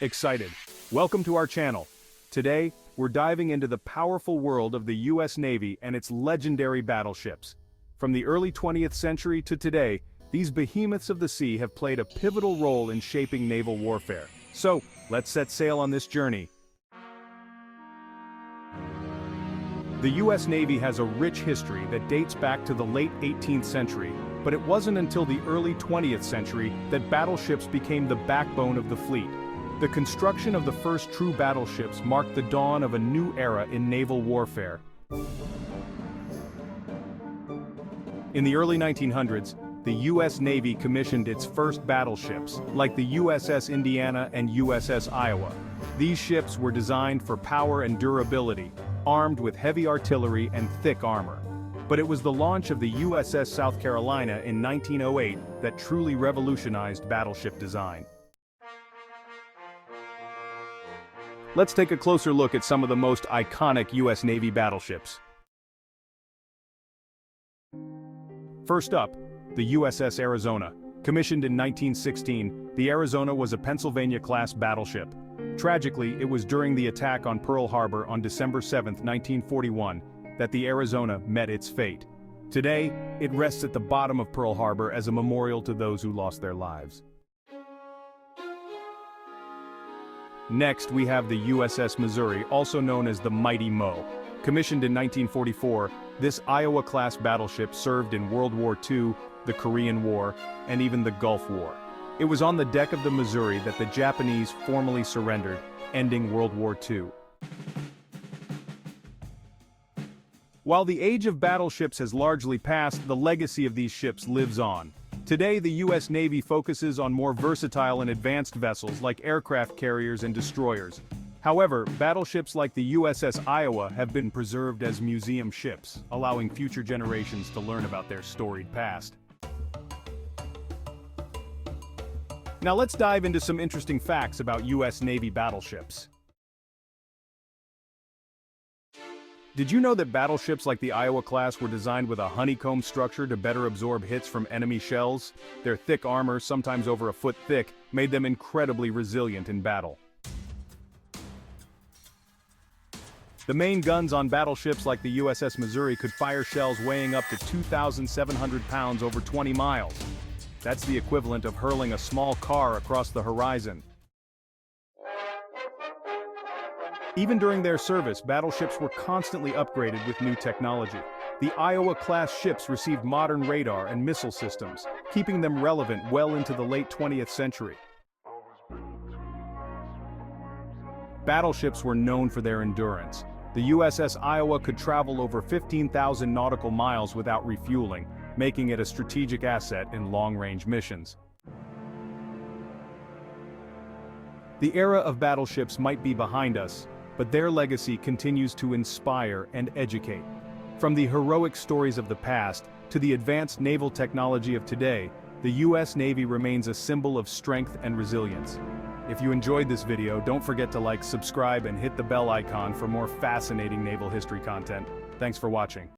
Excited. Welcome to our channel. Today, we're diving into the powerful world of the U.S. Navy and its legendary battleships. From the early 20th century to today, these behemoths of the sea have played a pivotal role in shaping naval warfare. So, let's set sail on this journey. The U.S. Navy has a rich history that dates back to the late 18th century, but it wasn't until the early 20th century that battleships became the backbone of the fleet. The construction of the first true battleships marked the dawn of a new era in naval warfare. In the early 1900s, the U.S. Navy commissioned its first battleships, like the USS Indiana and USS Iowa. These ships were designed for power and durability, armed with heavy artillery and thick armor. But it was the launch of the USS South Carolina in 1908 that truly revolutionized battleship design. Let's take a closer look at some of the most iconic U.S. Navy battleships. First up, the USS Arizona. Commissioned in 1916, the Arizona was a Pennsylvania-class battleship. Tragically, it was during the attack on Pearl Harbor on December 7, 1941, that the Arizona met its fate. Today, it rests at the bottom of Pearl Harbor as a memorial to those who lost their lives. Next, we have the USS Missouri, also known as the Mighty Mo. Commissioned in 1944, this Iowa-class battleship served in World War II, the Korean War, and even the Gulf War. It was on the deck of the Missouri that the Japanese formally surrendered, ending World War II. While the age of battleships has largely passed, the legacy of these ships lives on. Today, the U.S. Navy focuses on more versatile and advanced vessels like aircraft carriers and destroyers. However, battleships like the USS Iowa have been preserved as museum ships, allowing future generations to learn about their storied past. Now let's dive into some interesting facts about U.S. Navy battleships. Did you know that battleships like the Iowa class were designed with a honeycomb structure to better absorb hits from enemy shells? Their thick armor, sometimes over a foot thick, made them incredibly resilient in battle. The main guns on battleships like the USS Missouri could fire shells weighing up to 2,700 pounds over 20 miles. That's the equivalent of hurling a small car across the horizon. Even during their service, battleships were constantly upgraded with new technology. The Iowa-class ships received modern radar and missile systems, keeping them relevant well into the late 20th century. Battleships were known for their endurance. The USS Iowa could travel over 15,000 nautical miles without refueling, making it a strategic asset in long-range missions. The era of battleships might be behind us, but their legacy continues to inspire and educate. From the heroic stories of the past to the advanced naval technology of today, the U.S. Navy remains a symbol of strength and resilience. If you enjoyed this video, don't forget to like, subscribe, and hit the bell icon for more fascinating naval history content. Thanks for watching.